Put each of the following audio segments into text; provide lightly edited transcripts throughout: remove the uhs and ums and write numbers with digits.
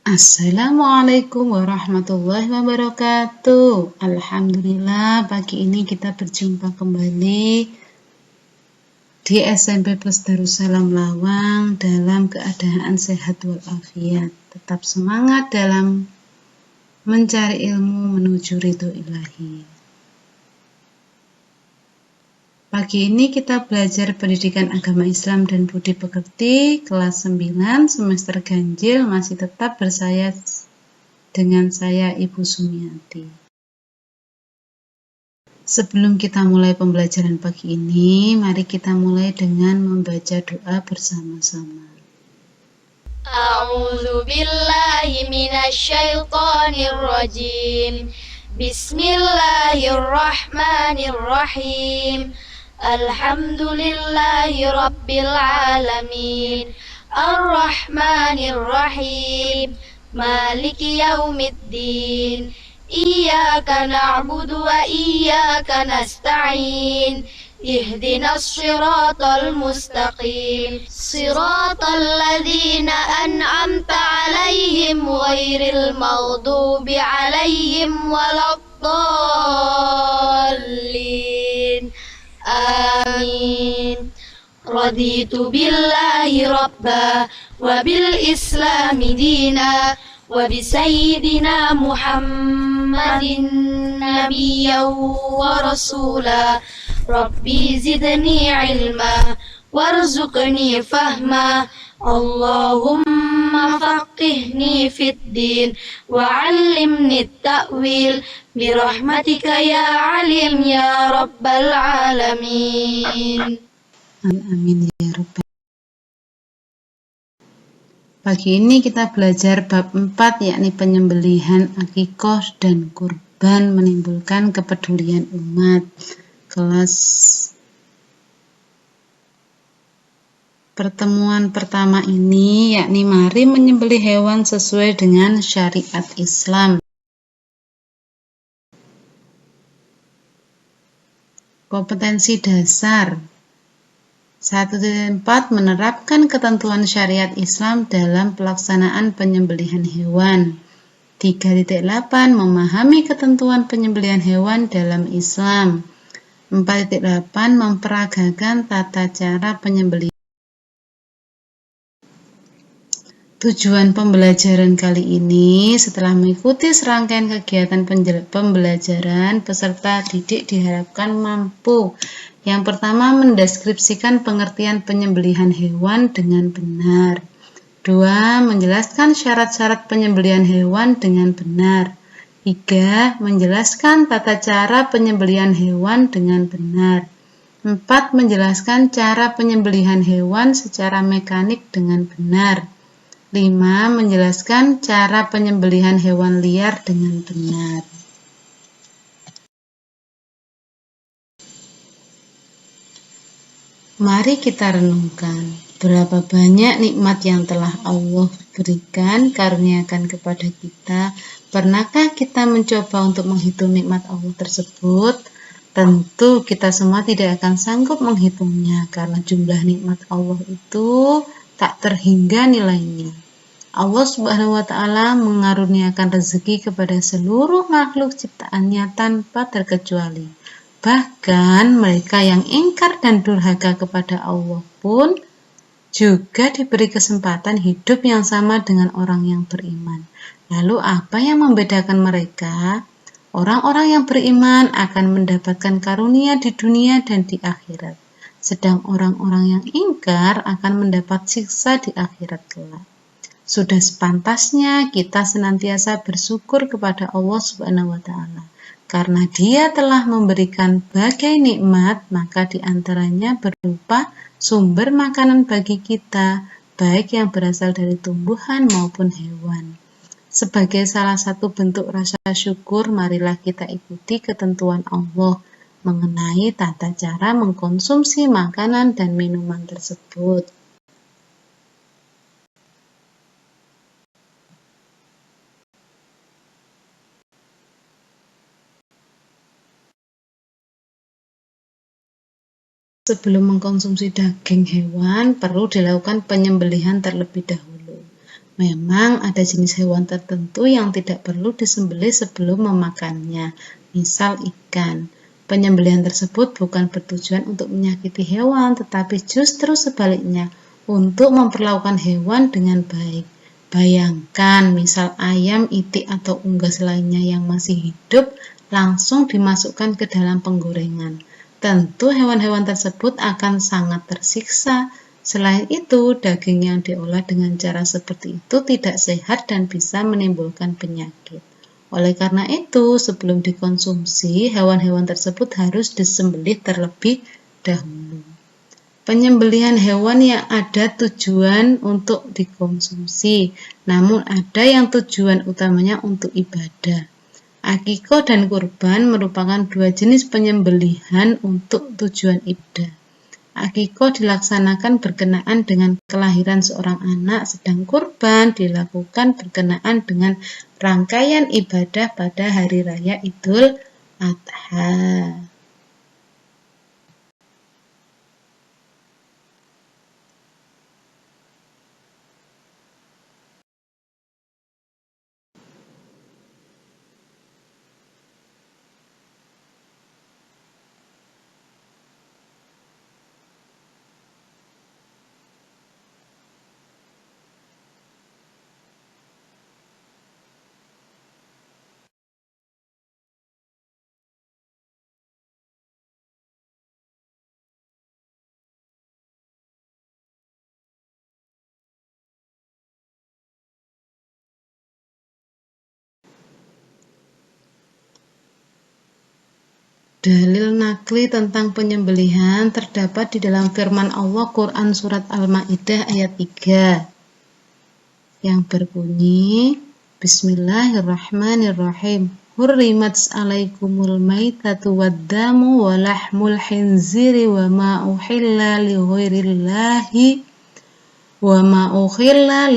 Assalamualaikum warahmatullahi wabarakatuh. Alhamdulillah, pagi ini kita berjumpa kembali di SMP Plus Darussalam Lawang dalam keadaan sehat walafiat. Tetap semangat dalam mencari ilmu menuju ridho ilahi. Pagi ini kita belajar pendidikan agama Islam dan budi pekerti kelas 9 semester ganjil, masih tetap bersama dengan saya Ibu Sumiati. Sebelum kita mulai pembelajaran pagi ini, mari kita mulai dengan membaca doa bersama-sama. A'udzu billahi minasyaitonir rajim. Bismillahirrahmanirrahim. Alhamdulillahi rabbil alamin. Ar-Rahmanir-Rahim. Maliki yaumiddin. Iyyaka na'budu wa iyyaka nasta'in. Ihdinas siratal mustaqim. Siratal ladzina an'amta 'alaihim ghairil maghdubi 'alaihim waladdallin. Amin. Raditu billahi rabba wa bil islami dina wa bi sayyidina Muhammadin nabiyyan wa rasula. Rabbi zidni ilma warzuqni fahma. Allahumma faqihni fid din wa 'allimni at-ta'wil birahmatika ya alim ya rabbal alamin. Amin ya Rabbal. Pagi ini kita belajar bab 4, yakni penyembelihan akikoh dan kurban menimbulkan kepedulian umat. Kelas pertemuan pertama ini yakni mari menyembelih hewan sesuai dengan syariat Islam. Kompetensi dasar 1.4 menerapkan ketentuan syariat Islam dalam pelaksanaan penyembelihan hewan. 3.8 memahami ketentuan penyembelihan hewan dalam Islam. 4.8 memperagakan tata cara penyembelihan. Tujuan pembelajaran kali ini, setelah mengikuti serangkaian kegiatan pembelajaran, peserta didik diharapkan mampu. Yang pertama, mendeskripsikan pengertian penyembelihan hewan dengan benar. 2. Menjelaskan syarat-syarat penyembelihan hewan dengan benar. 3. Menjelaskan tata cara penyembelihan hewan dengan benar. 4. Menjelaskan cara penyembelihan hewan secara mekanik dengan benar. 5. Menjelaskan cara penyembelihan hewan liar dengan benar. Mari kita renungkan, berapa banyak nikmat yang telah Allah berikan, karuniakan kepada kita. Pernahkah kita mencoba untuk menghitung nikmat Allah tersebut? Tentu kita semua tidak akan sanggup menghitungnya, karena jumlah nikmat Allah itu tak terhingga nilainya. Allah Subhanahu wa Ta'ala mengaruniakan rezeki kepada seluruh makhluk ciptaannya tanpa terkecuali. Bahkan mereka yang ingkar dan durhaka kepada Allah pun juga diberi kesempatan hidup yang sama dengan orang yang beriman. Lalu apa yang membedakan mereka? Orang-orang yang beriman akan mendapatkan karunia di dunia dan di akhirat, sedang orang-orang yang ingkar akan mendapat siksa di akhirat kelak. Sudah sepantasnya kita senantiasa bersyukur kepada Allah Subhanahu wa Ta'ala. Karena Dia telah memberikan bagai nikmat, maka diantaranya berupa sumber makanan bagi kita, baik yang berasal dari tumbuhan maupun hewan. Sebagai salah satu bentuk rasa syukur, marilah kita ikuti ketentuan Allah mengenai tata cara mengkonsumsi makanan dan minuman tersebut. Sebelum mengkonsumsi daging hewan, perlu dilakukan penyembelihan terlebih dahulu. Memang ada jenis hewan tertentu yang tidak perlu disembelih sebelum memakannya, misal ikan. Penyembelihan tersebut bukan bertujuan untuk menyakiti hewan, tetapi justru sebaliknya, untuk memperlakukan hewan dengan baik. Bayangkan, misal ayam, itik, atau unggas lainnya yang masih hidup langsung dimasukkan ke dalam penggorengan. Tentu hewan-hewan tersebut akan sangat tersiksa. Selain itu, daging yang diolah dengan cara seperti itu tidak sehat dan bisa menimbulkan penyakit. Oleh karena itu, sebelum dikonsumsi, hewan-hewan tersebut harus disembelih terlebih dahulu. Penyembelihan hewan yang ada tujuan untuk dikonsumsi, namun ada yang tujuan utamanya untuk ibadah. Akikoh dan kurban merupakan dua jenis penyembelihan untuk tujuan ibadah. Akikoh dilaksanakan berkenaan dengan kelahiran seorang anak, sedang kurban dilakukan berkenaan dengan rangkaian ibadah pada hari raya Idul Adha. Dalil nakli tentang penyembelihan terdapat di dalam firman Allah Quran Surat Al-Ma'idah ayat 3 yang berbunyi Bismillahirrahmanirrahim. Hurrimat alaikumul maitatu waddamu wa lahmul khinziri wa ma uhilla li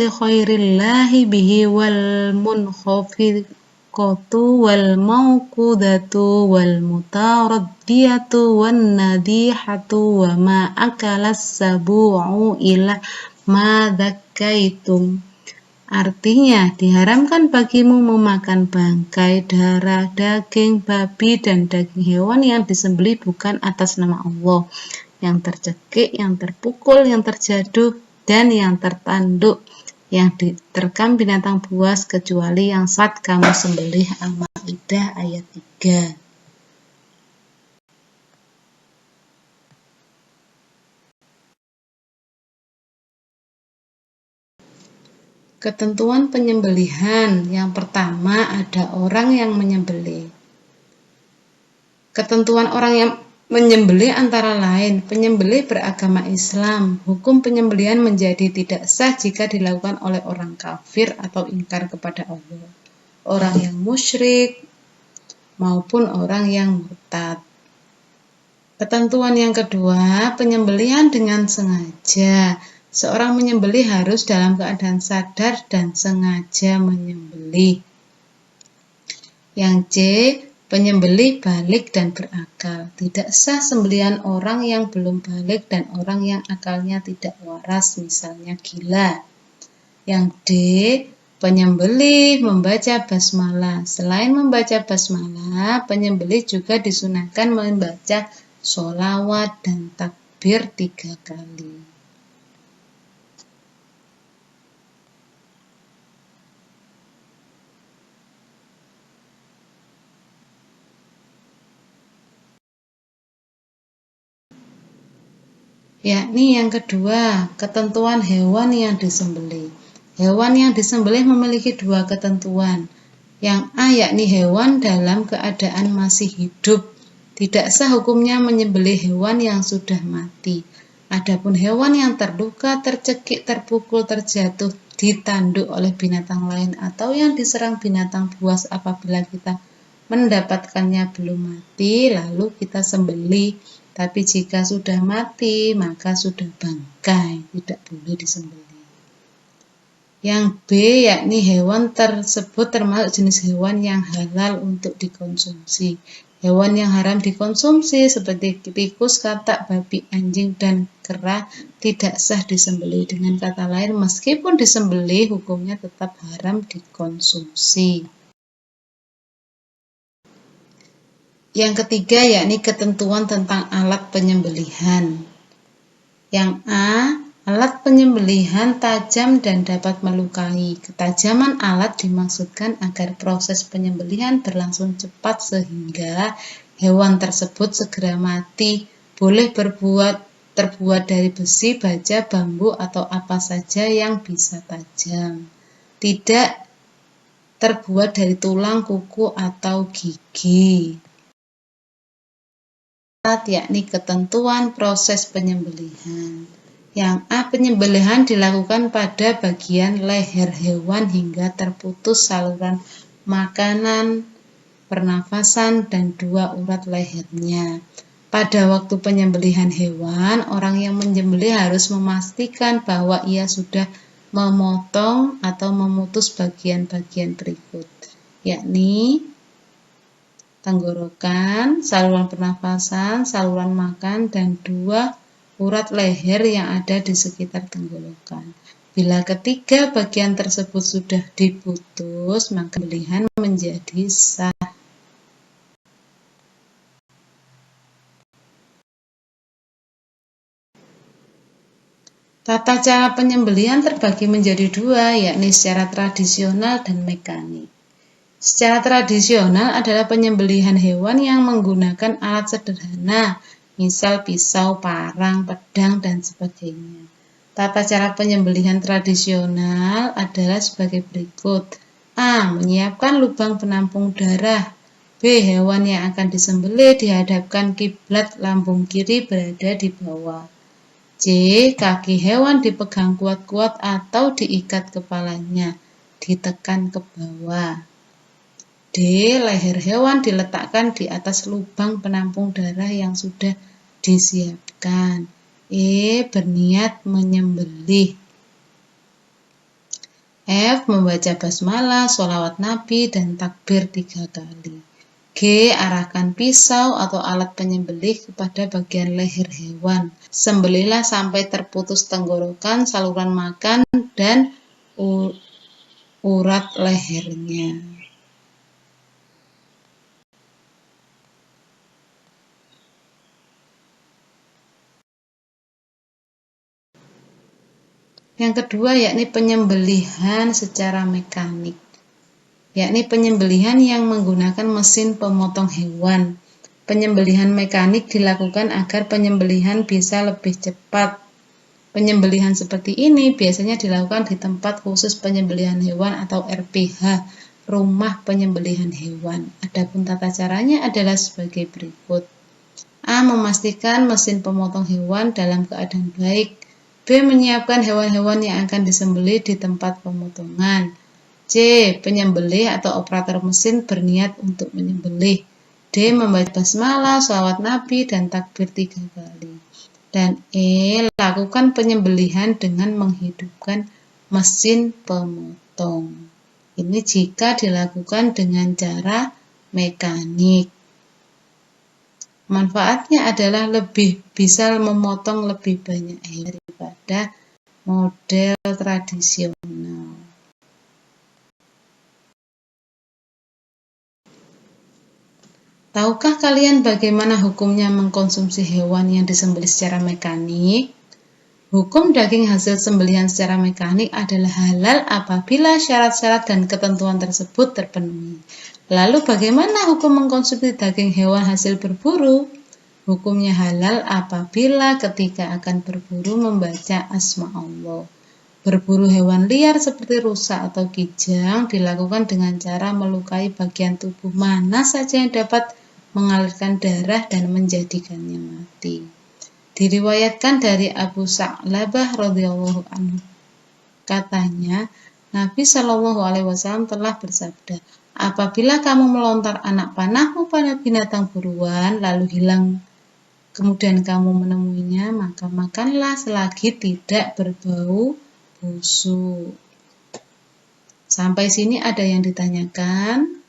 ghairillahi bihi wal munkhafidatu wal mawqudatu wal mutaraddiyatu wan nadihatu wa ma akalas sabu'u ila ma dzakaitum. Artinya, diharamkan bagimu memakan bangkai, darah, daging babi, dan daging hewan yang disembelih bukan atas nama Allah, yang tercekik, yang terpukul, yang terjatuh, dan yang tertanduk, yang diterkam binatang buas, kecuali yang saat kamu sembelih. Al-Ma'idah ayat 3. Ketentuan penyembelihan. Yang pertama, ada orang yang menyembelih. Ketentuan orang yang menyembelih antara lain, penyembelih beragama Islam. Hukum penyembelihan menjadi tidak sah jika dilakukan oleh orang kafir atau ingkar kepada Allah, orang yang musyrik, maupun orang yang murtad. Ketentuan yang kedua, penyembelihan dengan sengaja. Seorang menyembelih harus dalam keadaan sadar dan sengaja menyembelih. Yang C, penyembelih balik dan berakal. Tidak sah sembelihan orang yang belum balik dan orang yang akalnya tidak waras, misalnya gila. Yang D, penyembelih membaca basmalah. Selain membaca basmalah, penyembelih juga disunahkan membaca sholawat dan takbir 3 kali. Yakni yang kedua, ketentuan hewan yang disembelih. Hewan yang disembelih memiliki 2 ketentuan. Yang A, yakni hewan dalam keadaan masih hidup. Tidak sah hukumnya menyembelih hewan yang sudah mati. Adapun hewan yang terluka, tercekik, terpukul, terjatuh, ditanduk oleh binatang lain atau yang diserang binatang buas apabila kita mendapatkannya belum mati, lalu kita sembelih. Tapi jika sudah mati, maka sudah bangkai, tidak boleh disembelih. Yang B, yakni hewan tersebut termasuk jenis hewan yang halal untuk dikonsumsi. Hewan yang haram dikonsumsi seperti tikus, katak, babi, anjing, dan kera tidak sah disembelih. Dengan kata lain, meskipun disembelih, hukumnya tetap haram dikonsumsi. Yang ketiga, yakni ketentuan tentang alat penyembelihan. Yang A, alat penyembelihan tajam dan dapat melukai. Ketajaman alat dimaksudkan agar proses penyembelihan berlangsung cepat sehingga hewan tersebut segera mati. Boleh terbuat dari besi, baja, bambu, atau apa saja yang bisa tajam. Tidak terbuat dari tulang, kuku, atau gigi. Yakni ketentuan proses penyembelihan. Yang A, penyembelihan dilakukan pada bagian leher hewan hingga terputus saluran makanan, pernafasan, dan 2 urat lehernya. Pada waktu penyembelihan hewan, orang yang menyembelih harus memastikan bahwa ia sudah memotong atau memutus bagian-bagian berikut, yakni tenggorokan, saluran pernafasan, saluran makan, dan 2 urat leher yang ada di sekitar tenggorokan. Bila ketiga bagian tersebut sudah diputus, maka penyembelihan menjadi sah. Tata cara penyembelihan terbagi menjadi 2, yakni secara tradisional dan mekanik. Secara tradisional adalah penyembelihan hewan yang menggunakan alat sederhana, misal pisau, parang, pedang, dan sebagainya. Tata cara penyembelihan tradisional adalah sebagai berikut. A. Menyiapkan lubang penampung darah. B. Hewan yang akan disembelih dihadapkan kiblat, lambung kiri berada di bawah. C. Kaki hewan dipegang kuat-kuat atau diikat kepalanya, ditekan ke bawah. D. Leher hewan diletakkan di atas lubang penampung darah yang sudah disiapkan. E. Berniat menyembelih. F. Membaca basmalah, sholawat Nabi, dan takbir 3 kali. G. Arahkan pisau atau alat penyembelih kepada bagian leher hewan. Sembelihlah sampai terputus tenggorokan, saluran makan, dan urat lehernya. Yang kedua, yakni penyembelihan secara mekanik, yakni penyembelihan yang menggunakan mesin pemotong hewan. Penyembelihan mekanik dilakukan agar penyembelihan bisa lebih cepat. Penyembelihan seperti ini biasanya dilakukan di tempat khusus penyembelihan hewan atau RPH, rumah penyembelihan hewan. Adapun tata caranya adalah sebagai berikut. A. Memastikan mesin pemotong hewan dalam keadaan baik. B. Menyiapkan hewan-hewan yang akan disembelih di tempat pemotongan. C. Penyembelih atau operator mesin berniat untuk menyembelih. D. Membaca basmalah, sholawat Nabi, dan takbir 3 kali. Dan E. Lakukan penyembelihan dengan menghidupkan mesin pemotong. Ini jika dilakukan dengan cara mekanik. Manfaatnya adalah bisa memotong lebih banyak hewan daripada model tradisional. Tahukah kalian bagaimana hukumnya mengkonsumsi hewan yang disembelih secara mekanik? Hukum daging hasil sembelihan secara mekanik adalah halal apabila syarat-syarat dan ketentuan tersebut terpenuhi. Lalu bagaimana hukum mengkonsumsi daging hewan hasil berburu? Hukumnya halal apabila ketika akan berburu membaca asma Allah. Berburu hewan liar seperti rusa atau kijang dilakukan dengan cara melukai bagian tubuh mana saja yang dapat mengalirkan darah dan menjadikannya mati. Diriwayatkan dari Abu Sa'labah radhiyallahu anhu, katanya Nabi Shallallahu alaihi wasallam telah bersabda, apabila kamu melontar anak panahmu pada binatang buruan lalu hilang, kemudian kamu menemuinya, maka makanlah selagi tidak berbau busuk. Sampai sini ada yang ditanyakan?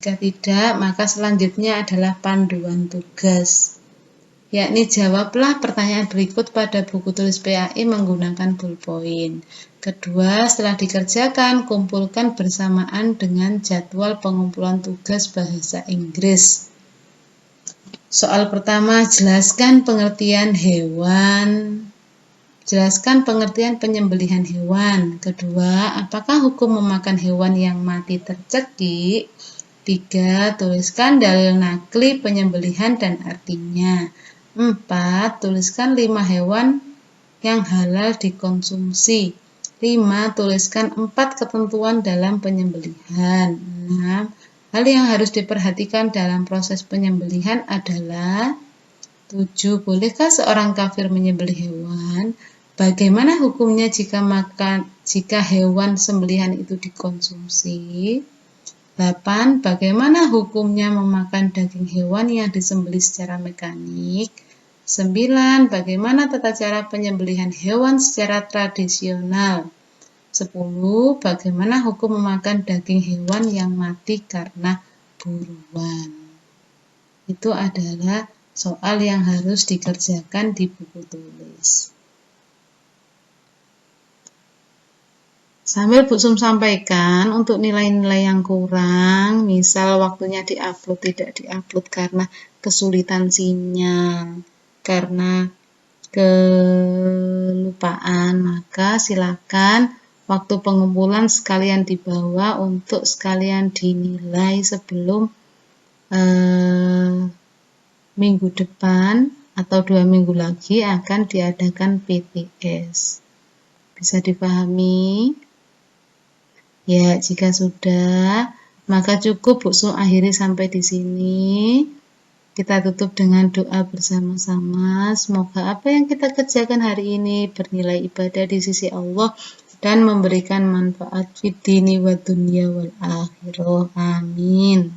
Jika tidak, maka selanjutnya adalah panduan tugas, yakni jawablah pertanyaan berikut pada buku tulis PAI menggunakan ballpoint. Kedua, setelah dikerjakan, kumpulkan bersamaan dengan jadwal pengumpulan tugas bahasa Inggris. Soal pertama, jelaskan pengertian hewan. Jelaskan pengertian penyembelihan hewan. Kedua, apakah hukum memakan hewan yang mati tercekik? 3. Tuliskan dalil nakli penyembelihan dan artinya. 4. Tuliskan 5 hewan yang halal dikonsumsi. 5. Tuliskan 4 ketentuan dalam penyembelihan. 6. Hal yang harus diperhatikan dalam proses penyembelihan adalah 7. Bolehkah seorang kafir menyembelih hewan? Bagaimana hukumnya jika hewan sembelihan itu dikonsumsi? 8. Bagaimana hukumnya memakan daging hewan yang disembelih secara mekanik? 9. Bagaimana tata cara penyembelihan hewan secara tradisional? 10. Bagaimana hukum memakan daging hewan yang mati karena buruan? Itu adalah soal yang harus dikerjakan di buku tulis. Sambil Bu Sum sampaikan untuk nilai-nilai yang kurang, misal waktunya diupload tidak diupload karena kesulitan sinyal, karena kelupaan, maka silakan waktu pengumpulan sekalian dibawa untuk sekalian dinilai sebelum minggu depan atau 2 minggu lagi akan diadakan PTS. Bisa dipahami? Ya, jika sudah, maka cukup Bu Sum akhiri sampai di sini. Kita tutup dengan doa bersama-sama. Semoga apa yang kita kerjakan hari ini bernilai ibadah di sisi Allah dan memberikan manfaat fid dini wa dunya wal akhirah. Amin.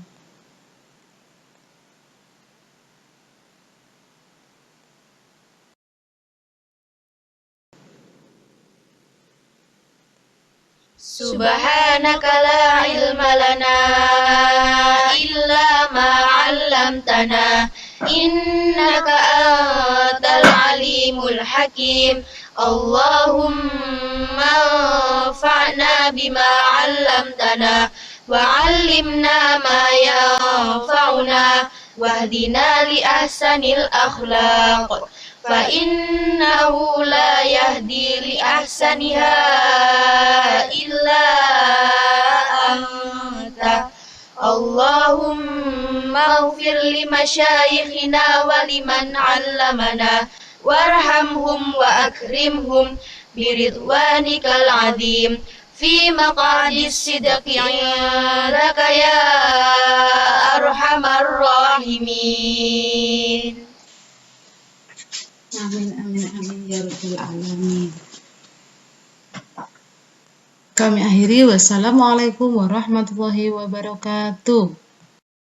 Subhanaka la ilma lana illa ma 'allamtana innaka antal alimul hakim. Allahumma anfa'na bima 'allamtana wa 'allimna ma yanfa'una wahdina li ahsanil akhlaq. فإنه لا يهدي لأحسنها إلا أنت. اللهم اغفر لمشايخنا ولمن علمنا وارحمهم وأكرمهم برضوانك العظيم في مقعد الصدق عندك يا أرحم الراحمين. Amin, amin, amin, ya Rabbal Alamin. Kami akhiri, wassalamualaikum warahmatullahi wabarakatuh.